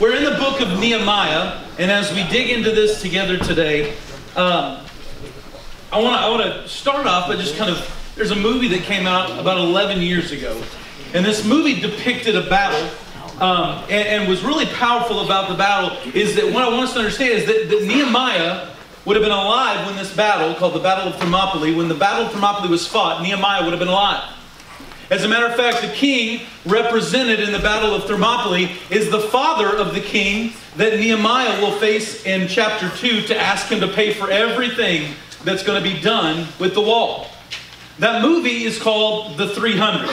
We're in the book of Nehemiah, and as we dig into this together today, I want to start off by just there's a movie that came out about 11 years ago, and this movie depicted a battle, and was really powerful about the battle is that what I want us to understand is that Nehemiah would have been alive when this battle, called the Battle of Thermopylae, when the Battle of Thermopylae was fought, Nehemiah would have been alive. As a matter of fact, the king represented in the Battle of Thermopylae is the father of the king that Nehemiah will face in chapter 2 to ask him to pay for everything that's going to be done with the wall. That movie is called The 300.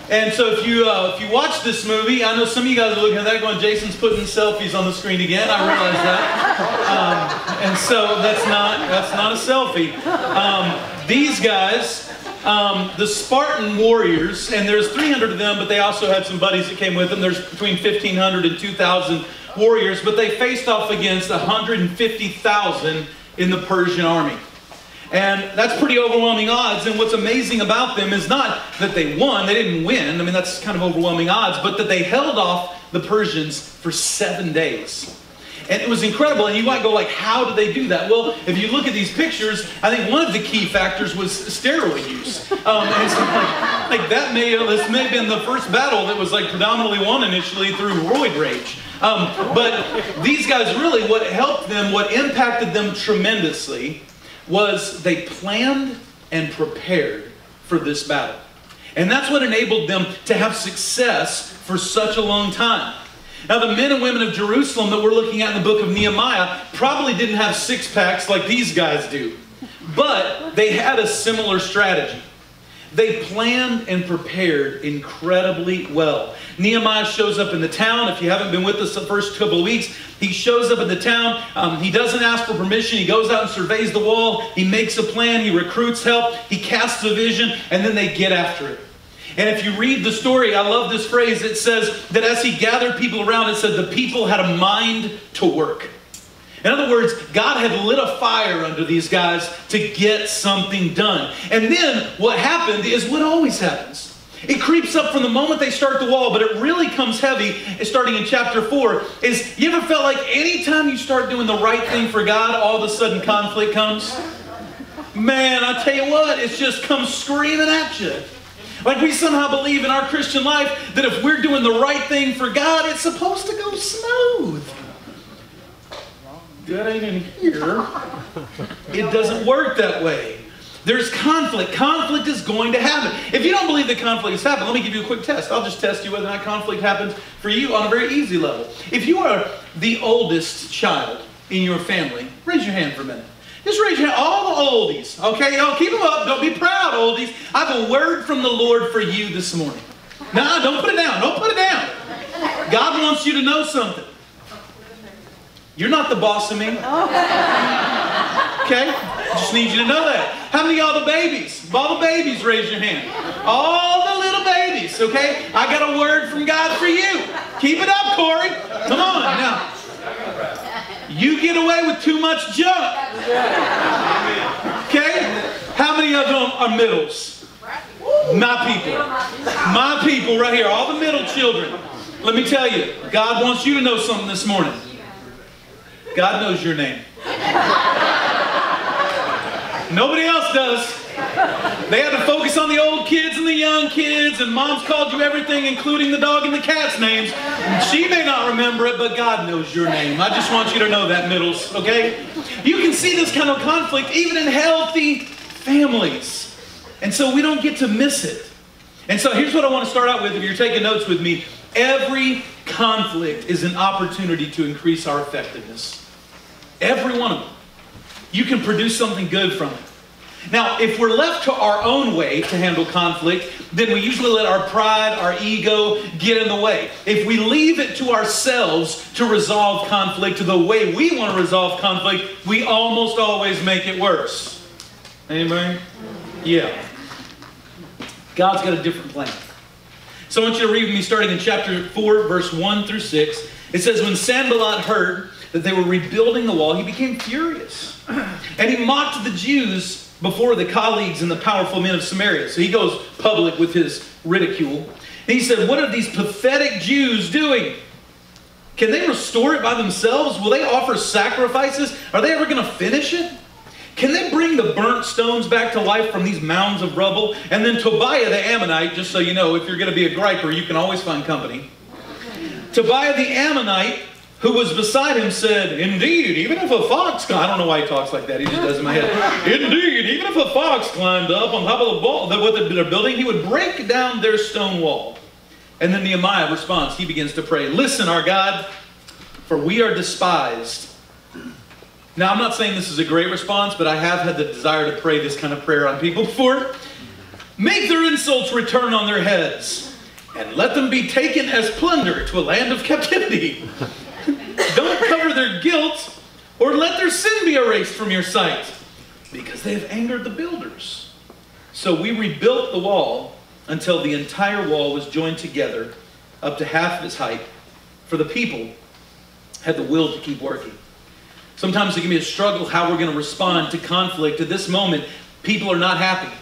And so if you watch this movie, I know some of you guys are looking at that going, Jason's putting selfies on the screen again. I realize that. And so that's not a selfie. These guys, the Spartan warriors, and there's 300 of them, but they also had some buddies that came with them. There's between 1,500 and 2,000 warriors, but they faced off against 150,000 in the Persian army. And that's pretty overwhelming odds. And what's amazing about them is not that they won. They didn't win. I mean, that's kind of overwhelming odds. But that they held off the Persians for 7 days. And it was incredible. And you might go like, how did they do that? Well, if you look at these pictures, I think one of the key factors was steroid use. And so this may have been the first battle that was like predominantly won initially through roid rage. But these guys really, what helped them, what impacted them tremendously, was they planned and prepared for this battle. And that's what enabled them to have success for such a long time. Now, the men and women of Jerusalem that we're looking at in the book of Nehemiah probably didn't have six-packs like these guys do. But they had a similar strategy. They planned and prepared incredibly well. Nehemiah shows up in the town. If you haven't been with us the first couple of weeks, he shows up in the town. He doesn't ask for permission. He goes out and surveys the wall. He makes a plan. He recruits help. He casts a vision, and then they get after it. And if you read the story, I love this phrase. It says that as he gathered people around, it said the people had a mind to work. In other words, God had lit a fire under these guys to get something done. And then what happened is what always happens. It creeps up from the moment they start the wall, but it really comes heavy starting in chapter 4. Is you ever felt like anytime you start doing the right thing for God, all of a sudden conflict comes? Man, I tell you what, it just comes screaming at you. Like we somehow believe in our Christian life that if we're doing the right thing for God, it's supposed to go smooth. That ain't in here. It doesn't work that way. There's conflict. Conflict is going to happen. If you don't believe that conflict has happened, let me give you a quick test. I'll just test you whether or not conflict happens for you on a very easy level. If you are the oldest child in your family, raise your hand for a minute. Just raise your hand. All the oldies. Okay? Keep them up. Don't be proud, oldies. I have a word from the Lord for you this morning. No, don't put it down. Don't put it down. God wants you to know something. You're not the boss of me. Okay? I just need you to know that. How many of y'all the babies? All the babies, raise your hand. All the little babies, okay? I got a word from God for you. Keep it up, Corey. Come on. Now, you get away with too much junk. Okay? How many of them are middles? My people. My people right here. All the middle children. Let me tell you, God wants you to know something this morning. God knows your name. Nobody else does. They had to focus on the old kids and the young kids, and mom's called you everything, including the dog and the cat's names. And she may not remember it, but God knows your name. I just want you to know that, middles, okay? You can see this kind of conflict even in healthy families. And so we don't get to miss it. And so here's what I want to start out with, if you're taking notes with me. Every conflict is an opportunity to increase our effectiveness. Every one of them. You can produce something good from it. Now, if we're left to our own way to handle conflict, then we usually let our pride, our ego get in the way. If we leave it to ourselves to resolve conflict the way we want to resolve conflict, we almost always make it worse. Anybody? Yeah. God's got a different plan. So I want you to read with me starting in chapter 4, verse 1 through 6. It says, when Sanballat heard that they were rebuilding the wall, he became furious. And he mocked the Jews before the colleagues and the powerful men of Samaria. So he goes public with his ridicule. And he said, what are these pathetic Jews doing? Can they restore it by themselves? Will they offer sacrifices? Are they ever going to finish it? Can they bring the burnt stones back to life from these mounds of rubble? And then Tobiah the Ammonite, just so you know, if you're going to be a griper, you can always find company. Tobiah the Ammonite, who was beside him, said, "Indeed, even if a fox," I don't know why he talks like that, he just does it in my head. "Indeed, even if a fox climbed up on top of the wall, what they're building, he would break down their stone wall." And then Nehemiah responds. He begins to pray, "Listen, our God, for we are despised." Now, I'm not saying this is a great response, but I have had the desire to pray this kind of prayer on people before. "Make their insults return on their heads, and let them be taken as plunder to a land of captivity. Don't cover their guilt, or let their sin be erased from your sight, because they have angered the builders." So we rebuilt the wall until the entire wall was joined together up to half of its height, for the people had the will to keep working. Sometimes it can be a struggle how we're going to respond to conflict. At this moment, people are not happy.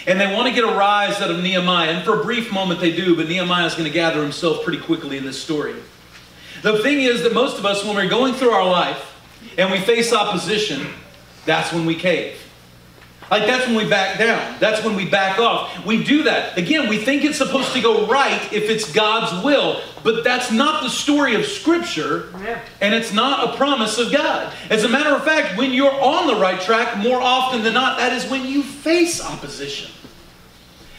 And they want to get a rise out of Nehemiah. And for a brief moment they do, but Nehemiah is going to gather himself pretty quickly in this story. The thing is that most of us, when we're going through our life and we face opposition, that's when we cave. Like, that's when we back down. That's when we back off. We do that. Again, we think it's supposed to go right if it's God's will. But that's not the story of Scripture. And it's not a promise of God. As a matter of fact, when you're on the right track, more often than not, that is when you face opposition.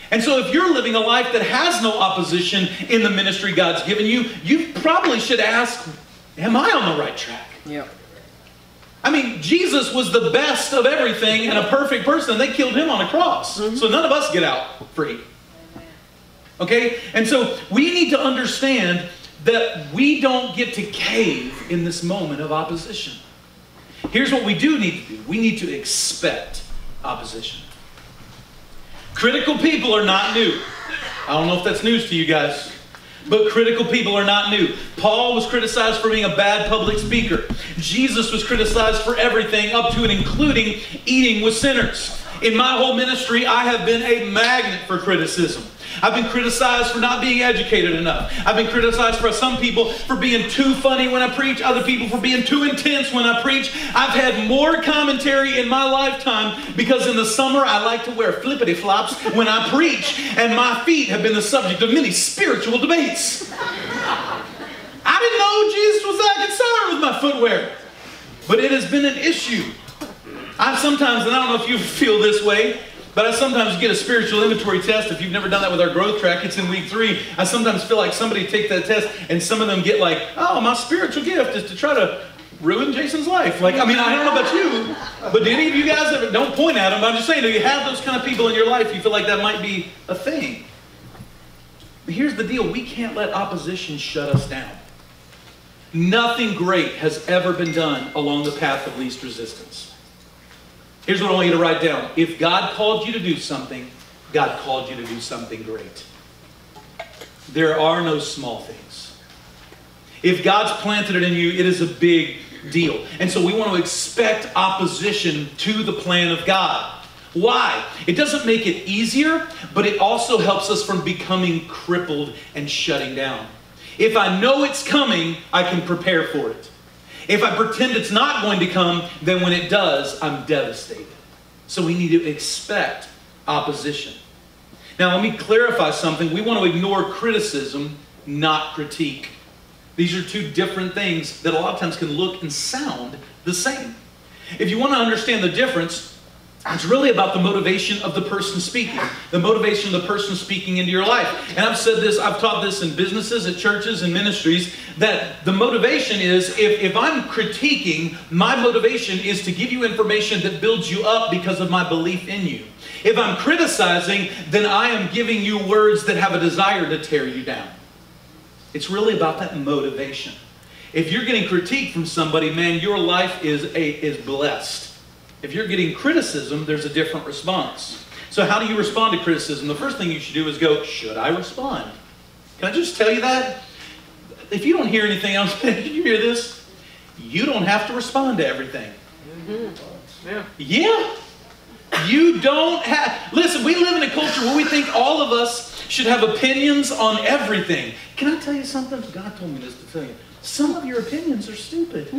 And so if you're living a life that has no opposition in the ministry God's given you, you probably should ask, am I on the right track? Yeah. I mean, Jesus was the best of everything and a perfect person. They killed him on a cross. So none of us get out free. Okay? And so we need to understand that we don't get to cave in this moment of opposition. Here's what we do need to do. We need to expect opposition. Critical people are not new. I don't know if that's news to you guys. But critical people are not new. Paul was criticized for being a bad public speaker. Jesus was criticized for everything, up to and including eating with sinners. In my whole ministry, I have been a magnet for criticism. I've been criticized for not being educated enough. I've been criticized for some people for being too funny when I preach, other people for being too intense when I preach. I've had more commentary in my lifetime because in the summer I like to wear flippity flops when I preach, and my feet have been the subject of many spiritual debates. I didn't know Jesus was that concerned with my footwear, but it has been an issue. I sometimes, and I don't know if you feel this way, but I sometimes get a spiritual inventory test. If you've never done that with our growth track, it's in week 3. I sometimes feel like somebody take that test and some of them get like, oh, my spiritual gift is to try to ruin Jason's life. Like, I mean, I don't know about you, but do any of you guys ever, don't point at them, but I'm just saying, do you have those kind of people in your life you feel like that might be a thing? But here's the deal. We can't let opposition shut us down. Nothing great has ever been done along the path of least resistance. Here's what I want you to write down. If God called you to do something, God called you to do something great. There are no small things. If God's planted it in you, it is a big deal. And so we want to expect opposition to the plan of God. Why? It doesn't make it easier, but it also helps us from becoming crippled and shutting down. If I know it's coming, I can prepare for it. If I pretend it's not going to come, then when it does, I'm devastated. So we need to expect opposition. Now, let me clarify something. We want to ignore criticism, not critique. These are two different things that a lot of times can look and sound the same. If you want to understand the difference, it's really about the motivation of the person speaking. The motivation of the person speaking into your life. And I've said this, I've taught this in businesses, at churches, and ministries, that the motivation is, if I'm critiquing, my motivation is to give you information that builds you up because of my belief in you. If I'm criticizing, then I am giving you words that have a desire to tear you down. It's really about that motivation. If you're getting critique from somebody, man, your life is blessed. If you're getting criticism, there's a different response. So how do you respond to criticism? The first thing you should do is go, should I respond? Can I just tell you that? If you don't hear anything else, did you hear this? You don't have to respond to everything. Yeah. You don't have... Listen, we live in a culture where we think all of us should have opinions on everything. Can I tell you something? God told me this to tell you. some of your opinions are stupid.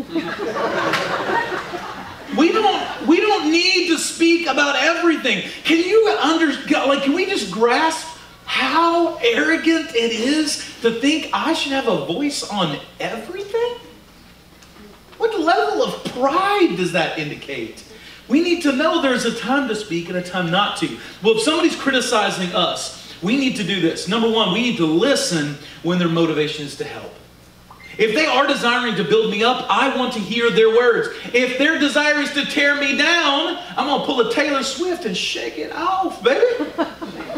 We don't need to speak about everything. Can we just grasp how arrogant it is to think I should have a voice on everything? What level of pride does that indicate? We need to know there's a time to speak and a time not to. Well, if somebody's criticizing us, we need to do this. Number one, we need to listen when their motivation is to help. If they are desiring to build me up, I want to hear their words. If their desire is to tear me down, I'm going to pull a Taylor Swift and shake it off, baby.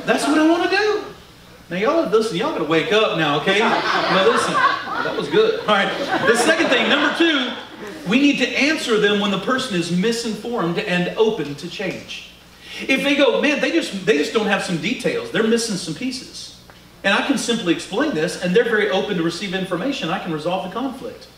That's what I want to do. Now, y'all got to wake up now, okay? Now, listen. That was good. All right. The second thing, number two, we need to answer them when the person is misinformed and open to change. If they go, man, they just don't have some details. They're missing some pieces. And I can simply explain this, and they're very open to receive information. I can resolve the conflict.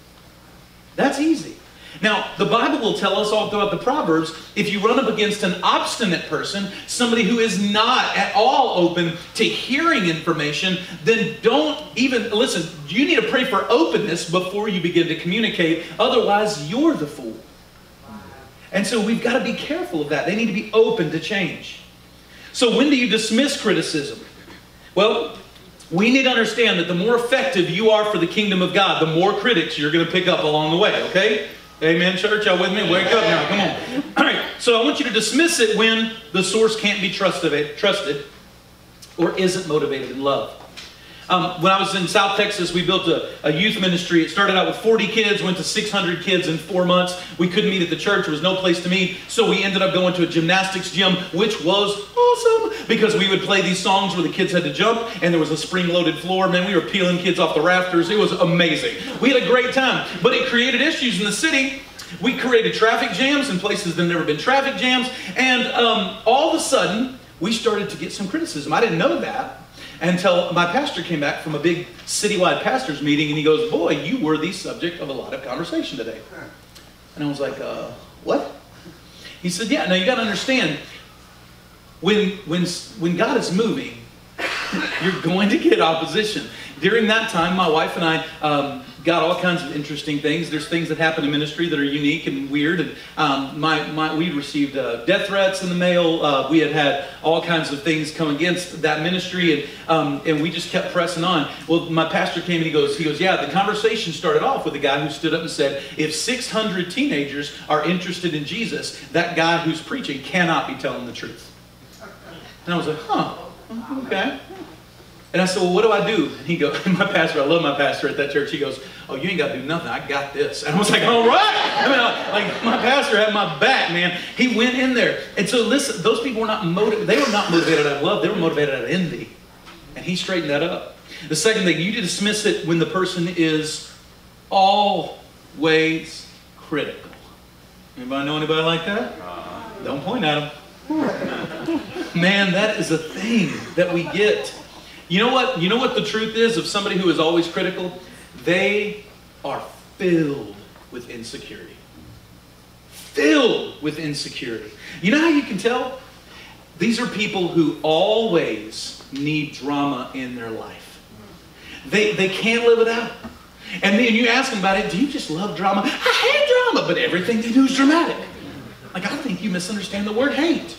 That's easy. Now, the Bible will tell us all throughout the Proverbs, if you run up against an obstinate person, somebody who is not at all open to hearing information, then don't even, listen, you need to pray for openness before you begin to communicate. Otherwise, you're the fool. And so we've got to be careful of that. They need to be open to change. So when do you dismiss criticism? Well, we need to understand that the more effective you are for the kingdom of God, the more critics you're going to pick up along the way, okay? Amen, church? Y'all with me? Wake up now. Come on. All right. So I want you to dismiss it when the source can't be trusted or isn't motivated in love. When I was in South Texas, we built a youth ministry. It started out with 40 kids, went to 600 kids in 4 months. We couldn't meet at the church. There was no place to meet. So we ended up going to a gymnastics gym, which was awesome because we would play these songs where the kids had to jump and there was a spring-loaded floor. Man, we were peeling kids off the rafters. It was amazing. We had a great time, but it created issues in the city. We created traffic jams in places that had never been traffic jams. And all of a sudden, we started to get some criticism. I didn't know that until my pastor came back from a big citywide pastors meeting, and he goes, boy, you were the subject of a lot of conversation today. And I was like, what? He said, yeah, now you got to understand, when God is moving, you're going to get opposition. During that time, my wife and I got all kinds of interesting things. There's things that happen in ministry that are unique and weird. And we received death threats in the mail. We had all kinds of things come against that ministry, and we just kept pressing on. Well, my pastor came and he goes, yeah, the conversation started off with a guy who stood up and said, if 600 teenagers are interested in Jesus, that guy who's preaching cannot be telling the truth. And I was like, huh, okay. And I said, well, what do I do? And he goes, my pastor, I love my pastor at that church. He goes, oh, you ain't got to do nothing. I got this. And I was like, all right. I mean, like my pastor had my back, man. He went in there. And so listen, those people were not motivated. They were not motivated out of love. They were motivated out of envy. And he straightened that up. The second thing, you dismiss it when the person is always critical. Anybody know anybody like that? Don't point at them. Man, that is a thing that we get. You know what the truth is of somebody who is always critical? They are filled with insecurity. Filled with insecurity. You know how you can tell? These are people who always need drama in their life. They can't live without it. And then you ask them about it, do you just love drama? I hate drama, but everything they do is dramatic. Like, I think you misunderstand the word hate.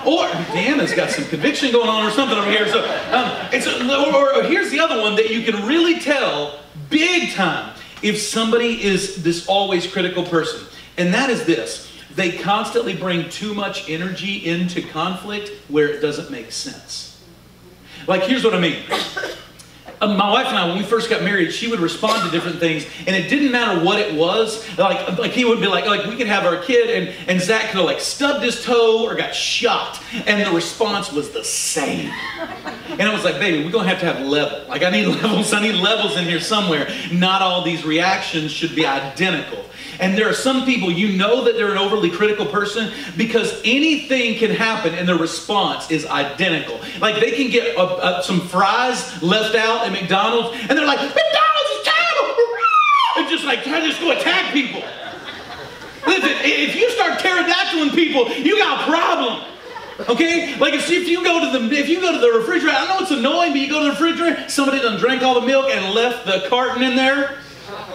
Or Deanna's got some conviction going on or something over here. So, or here's the other one that you can really tell big time if somebody is this always critical person. And that is this. They constantly bring too much energy into conflict where it doesn't make sense. Like, here's what I mean. My wife and I, when we first got married, she would respond to different things, and it didn't matter what it was. Like he would be like we could have our kid, and Zach could have like stubbed his toe or got shot, and the response was the same. And I was like, baby, we're gonna have to have level. Like I need levels in here somewhere. Not all these reactions should be identical. And there are some people, you know that they're an overly critical person because anything can happen and their response is identical. Like they can get some fries left out at McDonald's and they're like, McDonald's is terrible! And just like try to just go attack people. Listen, if you start pterodactyling people, you got a problem. Okay? Like if you go to the refrigerator, I know it's annoying, but you go to the refrigerator, somebody done drank all the milk and left the carton in there.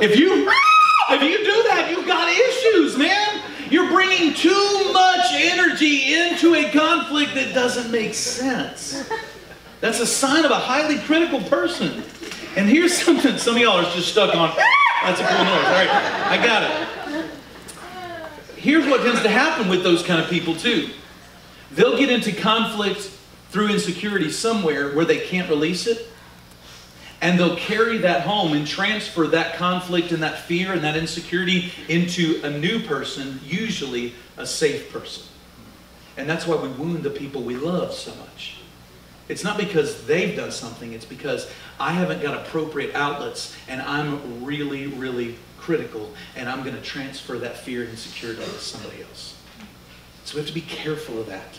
If you do that, you've got issues, man. You're bringing too much energy into a conflict that doesn't make sense. That's a sign of a highly critical person. And here's something some of y'all are just stuck on. That's a cool noise. All right, I got it. Here's what tends to happen with those kind of people too. They'll get into conflict through insecurity somewhere where they can't release it. And they'll carry that home and transfer that conflict and that fear and that insecurity into a new person, usually a safe person. And that's why we wound the people we love so much. It's not because they've done something, it's because I haven't got appropriate outlets and I'm really, really critical and I'm going to transfer that fear and insecurity to somebody else. So we have to be careful of that.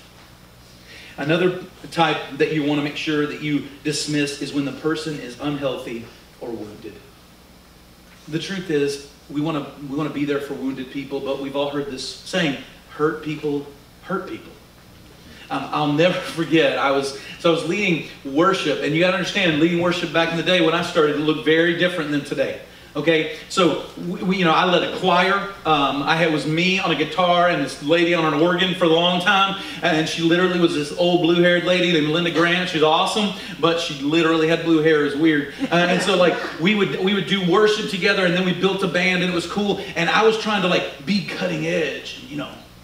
Another type that you want to make sure that you dismiss is when the person is unhealthy or wounded. The truth is, we want to be there for wounded people, but we've all heard this saying, hurt people hurt people. I'll never forget, I was leading worship, and you got to understand, leading worship back in the day when I started, it looked very different than today. Okay, so I led a choir. It was me on a guitar and this lady on an organ for a long time, and she literally was this old blue-haired lady named Linda Grant. She's awesome, but she literally had blue hair. It was weird. And so we would do worship together, and then we built a band, and it was cool. And I was trying to be cutting edge,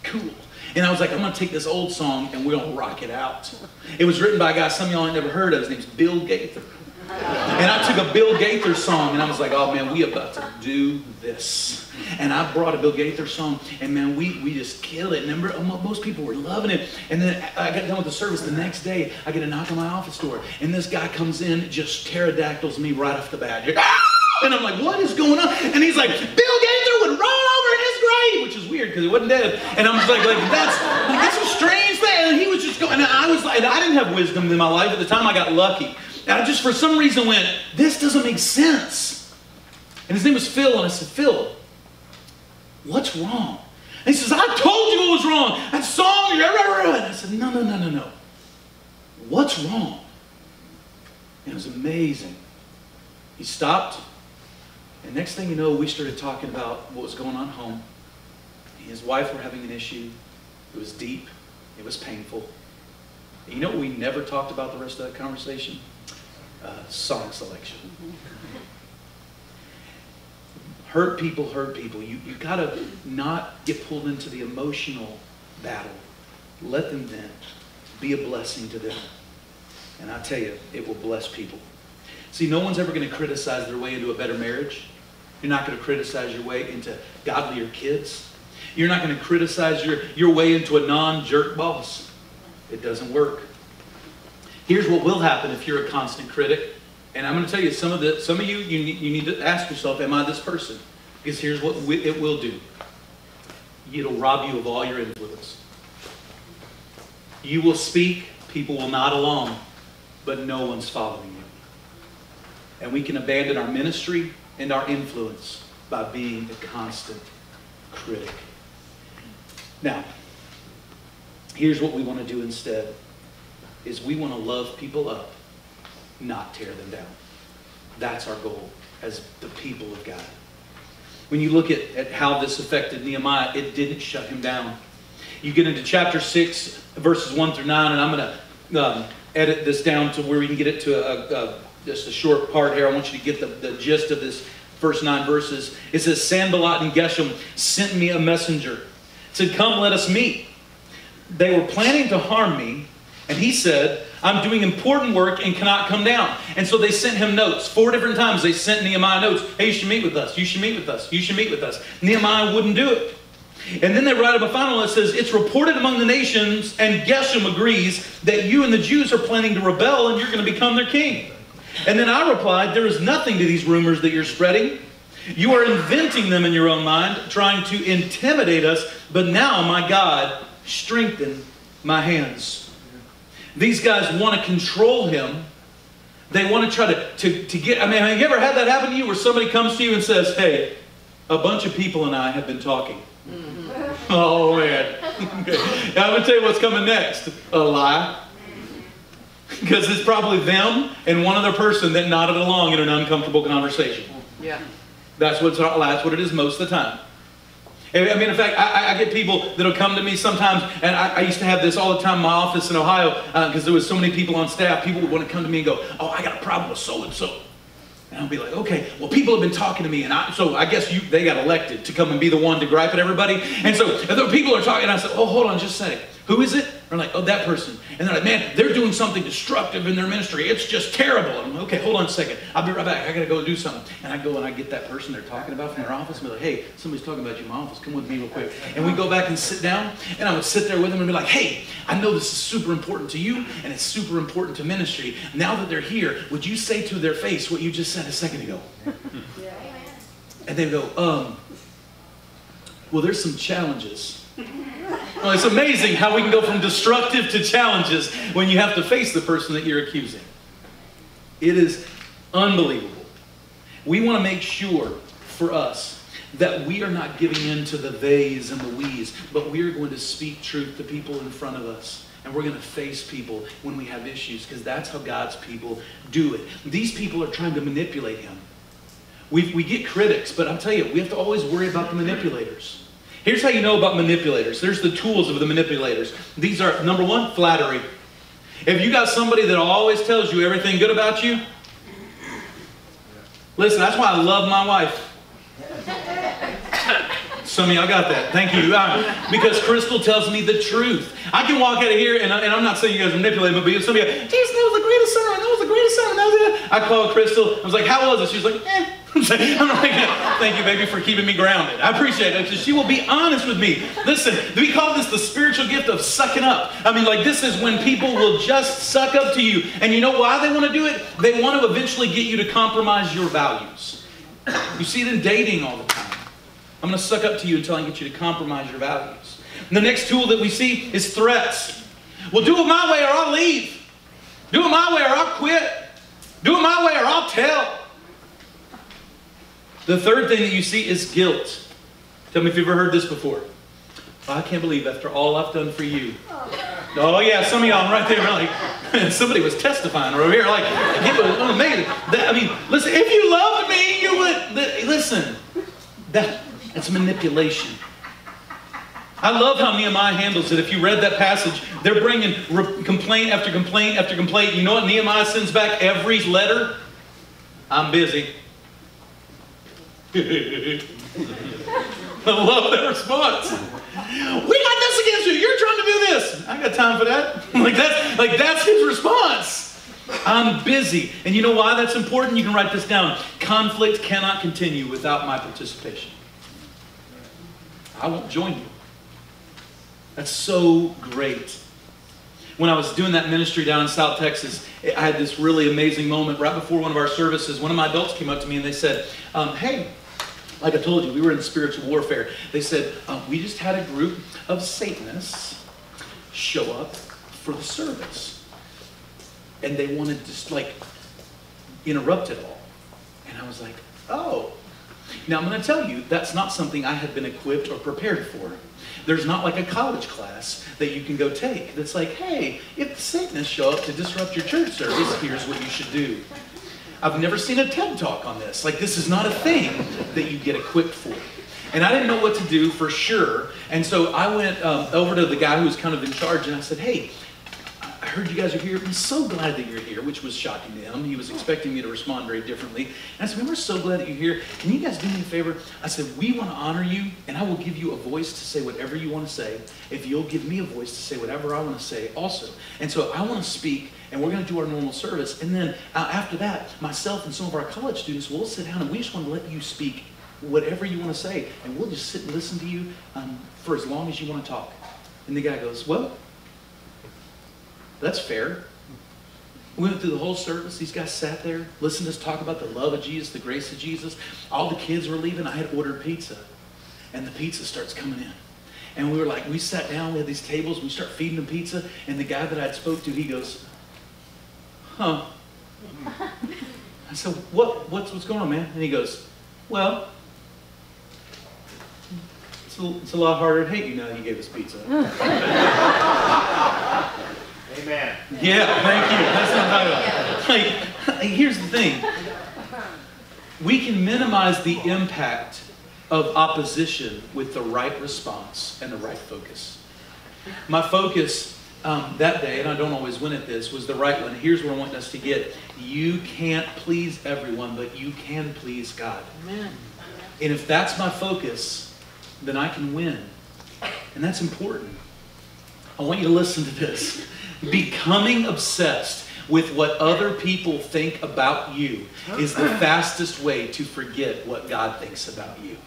cool. And I was like, I'm going to take this old song and we're going to rock it out. It was written by a guy some of y'all ain't never heard of. His name's Bill Gaither. And I took a Bill Gaither song and I was like, oh man, we about to do this. And I brought a Bill Gaither song and man, we just killed it. Remember, most people were loving it. And then I got done with the service the next day. I get a knock on my office door and this guy comes in, just pterodactyls me right off the bat. And I'm like, what is going on? And he's like, Bill Gaither would roll over in his grave, which is weird because he wasn't dead. And I'm just like that's a strange thing. And he was just going, and I didn't have wisdom in my life at the time. I got lucky. And I just, for some reason, went, this doesn't make sense. And his name was Phil, and I said, Phil, what's wrong? And he says, I told you what was wrong. That song, and I said, no. What's wrong? And it was amazing. He stopped, and next thing you know, we started talking about what was going on at home. He and his wife were having an issue. It was deep. It was painful. And you know what we never talked about the rest of that conversation? Song selection. Hurt people hurt people. You got to not get pulled into the emotional battle. Let them vent. Be a blessing to them. And I tell you, it will bless people. See, no one's ever going to criticize their way into a better marriage. You're not going to criticize your way into godlier kids. You're not going to criticize your way into a non-jerk boss. It doesn't work. Here's what will happen if you're a constant critic. And I'm going to tell you, some of you need to ask yourself, am I this person? Because here's what it will do. It'll rob you of all your influence. You will speak, people will nod along, but no one's following you. And we can abandon our ministry and our influence by being a constant critic. Now, here's what we want to do instead. Is we want to love people up, not tear them down. That's our goal as the people of God. When you look at how this affected Nehemiah, it didn't shut him down. You get into chapter 6, verses 1 through 9, and I'm going to edit this down to where we can get it to just a short part here. I want you to get the gist of this first 9 verses. It says, Sanballat and Geshem sent me a messenger. It said, come, let us meet. They were planning to harm me. And he said, I'm doing important work and cannot come down. And so they sent him notes. 4 different times they sent Nehemiah notes. Hey, you should meet with us. You should meet with us. You should meet with us. Nehemiah wouldn't do it. And then they write up a final that says, it's reported among the nations, and Geshem agrees that you and the Jews are planning to rebel and you're going to become their king. And then I replied, there is nothing to these rumors that you're spreading. You are inventing them in your own mind, trying to intimidate us. But now, my God, strengthen my hands. These guys want to control him. They want to try to get... I mean, have you ever had that happen to you where somebody comes to you and says, hey, a bunch of people and I have been talking. Oh, man. Now, I'm going to tell you what's coming next. A lie. Because it's probably them and one other person that nodded along in an uncomfortable conversation. Yeah. That's what it is most of the time. I mean, in fact, I get people that'll come to me sometimes, and I used to have this all the time in my office in Ohio, because there was so many people on staff. People would want to come to me and go, "Oh, I got a problem with so-and-so." And I'll be like, "Okay, well, people have been talking to me, and so I guess they got elected to come and be the one to gripe at everybody." And so the people are talking, and I said, "Oh, hold on just a second. Who is it?" They're like, "Oh, that person." And they're like, "Man, they're doing something destructive in their ministry. It's just terrible." And I'm like, "Okay, hold on a second. I'll be right back. I got to go do something." And I go and I get that person they're talking about from their office and be like, "Hey, somebody's talking about you in my office. Come with me real quick." And we go back and sit down, and I would sit there with them and be like, "Hey, I know this is super important to you, and it's super important to ministry. Now that they're here, would you say to their face what you just said a second ago?" And they go, "Well, there's some challenges." Well, it's amazing how we can go from destructive to challenges when you have to face the person that you're accusing. It is unbelievable. We want to make sure for us that we are not giving in to the theys and the we's, but we are going to speak truth to people in front of us. And we're going to face people when we have issues, because that's how God's people do it. These people are trying to manipulate him. We get critics, but I'll tell you, we have to always worry about the manipulators. Here's how you know about manipulators. There's the tools of the manipulators. These are, number one, flattery. If you got somebody that always tells you everything good about you, listen, that's why I love my wife. Some of y'all got that. Thank you. Because Crystal tells me the truth. I can walk out of here, and I'm not saying you guys manipulate me, but some of you, "Jason, that was the greatest sermon. That was the greatest sermon." I called Crystal. I was like, "How was it?" She's like, "Eh." I'm like, "Thank you, baby, for keeping me grounded. I appreciate it." She will be honest with me. Listen, we call this the spiritual gift of sucking up. I mean, like, this is when people will just suck up to you. And you know why they want to do it? They want to eventually get you to compromise your values. You see it in dating all the time. I'm going to suck up to you until I get you to compromise your values. And the next tool that we see is threats. "Well, do it my way or I'll leave. Do it my way or I'll quit. Do it my way or I'll tell." The third thing that you see is guilt. Tell me if you've ever heard this before. "I can't believe after all I've done for you." Oh yeah, some of y'all right there are like, somebody was testifying over here. Like, it was amazing. I mean, listen, if you loved me, you would. Listen, that's manipulation. I love how Nehemiah handles it. If you read that passage, they're bringing complaint after complaint after complaint. You know what Nehemiah sends back every letter? "I'm busy." I love that response. "We got this against you. You're trying to do this." I got time for that. That's his response. "I'm busy." And you know why that's important? You can write this down. Conflict cannot continue without my participation. I won't join you. That's so great. When I was doing that ministry down in South Texas, I had this really amazing moment right before one of our services. One of my adults came up to me and they said, "Hey, like I told you, we were in spiritual warfare." They said, "We just had a group of Satanists show up for the service. And they wanted to interrupt it all." And I was like, "Oh." Now I'm going to tell you, that's not something I had been equipped or prepared for. There's not like a college class that you can go take that's like, "Hey, if the Satanists show up to disrupt your church service, here's what you should do." I've never seen a TED Talk on this. Like, this is not a thing that you get equipped for. And I didn't know what to do for sure. And so I went over to the guy who was kind of in charge, and I said, "Hey, I heard you guys are here. I'm so glad that you're here," which was shocking to him. He was expecting me to respond very differently. And I said, "We're so glad that you're here. Can you guys do me a favor?" I said, "We want to honor you, and I will give you a voice to say whatever you want to say, if you'll give me a voice to say whatever I want to say also. And so I want to speak, and we're going to do our normal service. And then after that, myself and some of our college students will sit down, and we just want to let you speak whatever you want to say, and we'll just sit and listen to you for as long as you want to talk." And the guy goes, "Well, that's fair." We went through the whole service. These guys sat there, listened to us talk about the love of Jesus, the grace of Jesus. All the kids were leaving. I had ordered pizza. And the pizza starts coming in. And we sat down, we had these tables, we start feeding them pizza. And the guy that I'd spoke to, he goes, "Huh." I said, what's going on, man?" And he goes, "Well, It's a lot harder to hate you now that you gave us pizza. Amen. Yeah, thank you. That's what I'm talking about. Like, here's the thing. We can minimize the impact of opposition with the right response and the right focus. My focus that day, and I don't always win at this, was the right one. Here's where I want us to get. You can't please everyone, but you can please God. Amen. And if that's my focus, then I can win. And that's important. I want you to listen to this. Becoming obsessed with what other people think about you is the fastest way to forget what God thinks about you.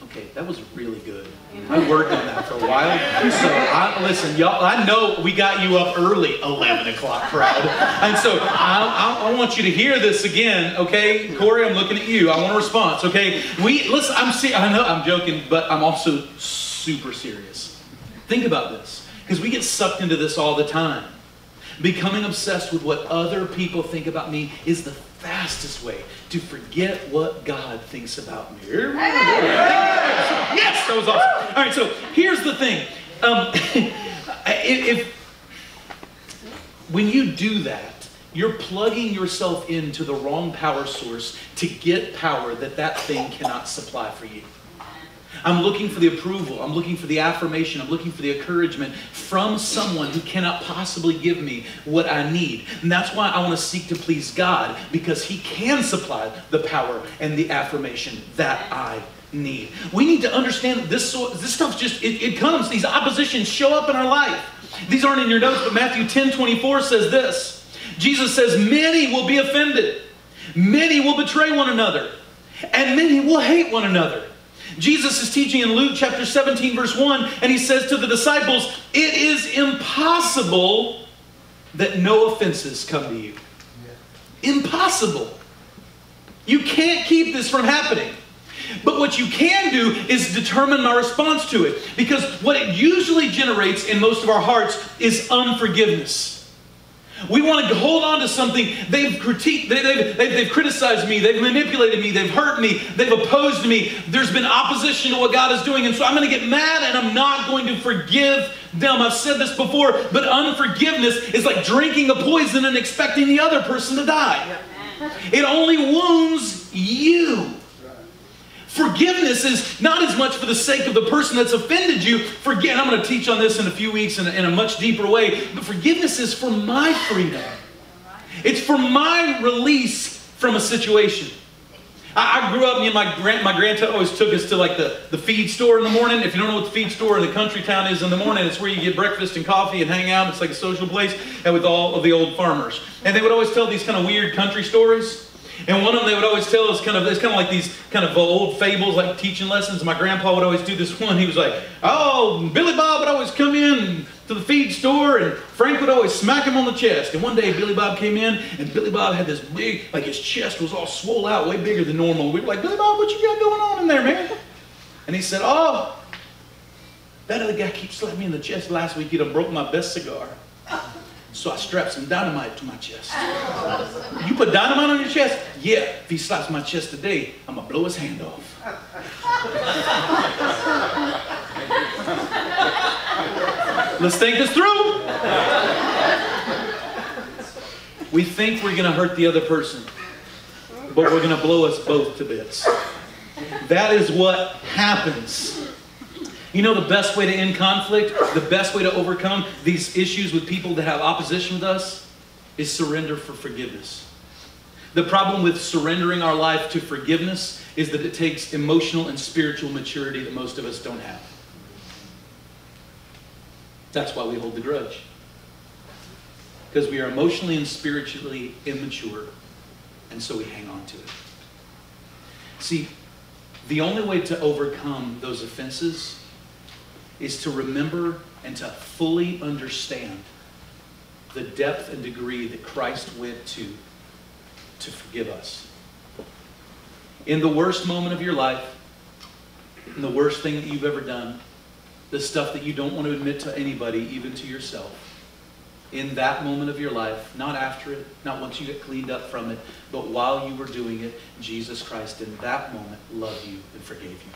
Okay, that was really good. I worked on that for a while. So, listen, y'all, I know we got you up early, 11 o'clock crowd. And so I want you to hear this again, okay? Corey, I'm looking at you. I want a response, okay? Listen, I know I'm joking, but I'm also super serious. Think about this, because we get sucked into this all the time. Becoming obsessed with what other people think about me is the fastest way to forget what God thinks about me. Yes, that was awesome. All right, so here's the thing. When you do that, you're plugging yourself into the wrong power source to get power that thing cannot supply for you. I'm looking for the approval. I'm looking for the affirmation. I'm looking for the encouragement from someone who cannot possibly give me what I need. And that's why I want to seek to please God, because He can supply the power and the affirmation that I need. We need to understand that this stuff just, it comes. These oppositions show up in our life. These aren't in your notes, but Matthew 10:24 says this. Jesus says, many will be offended. Many will betray one another. And many will hate one another. Jesus is teaching in Luke chapter 17 verse 1, and He says to the disciples, it is impossible that no offenses come to you. Impossible. You can't keep this from happening. But what you can do is determine my response to it. Because what it usually generates in most of our hearts is unforgiveness. We want to hold on to something. They've critiqued, they've criticized me, they've manipulated me, they've hurt me, they've opposed me. There's been opposition to what God is doing, and so I'm going to get mad and I'm not going to forgive them. I've said this before, but unforgiveness is like drinking a poison and expecting the other person to die. It only wounds you. Forgiveness is not as much for the sake of the person that's offended you. And I'm going to teach on this in a few weeks in a much deeper way. But forgiveness is for my freedom. It's for my release from a situation. I grew up, my granddad always took us to like the feed store in the morning. If you don't know what the feed store in the country town is in the morning, it's where you get breakfast and coffee and hang out. It's like a social place, and with all of the old farmers. And they would always tell these kind of weird country stories. And one of them they would always tell is it's kind of like these kind of old fables, like teaching lessons. My grandpa would always do this one. He was like, oh, Billy Bob would always come in to the feed store, and Frank would always smack him on the chest. And one day Billy Bob came in, and Billy Bob had this big, like his chest was all swole out, way bigger than normal. We were like, Billy Bob, what you got going on in there, man? And he said, oh, that other guy keeps slapping me in the chest. Last week he done broke my best cigar. So I strapped some dynamite to my chest. You put dynamite on your chest? Yeah. If he slaps my chest today, I'm going to blow his hand off. Let's think this through. We think we're going to hurt the other person, but we're going to blow us both to bits. That is what happens. You know the best way to end conflict, the best way to overcome these issues with people that have opposition with us is surrender for forgiveness. The problem with surrendering our life to forgiveness is that it takes emotional and spiritual maturity that most of us don't have. That's why we hold the grudge. Because we are emotionally and spiritually immature, and so we hang on to it. See, the only way to overcome those offenses is to remember and to fully understand the depth and degree that Christ went to forgive us. In the worst moment of your life, in the worst thing that you've ever done, the stuff that you don't want to admit to anybody, even to yourself, in that moment of your life, not after it, not once you get cleaned up from it, but while you were doing it, Jesus Christ in that moment loved you and forgave you.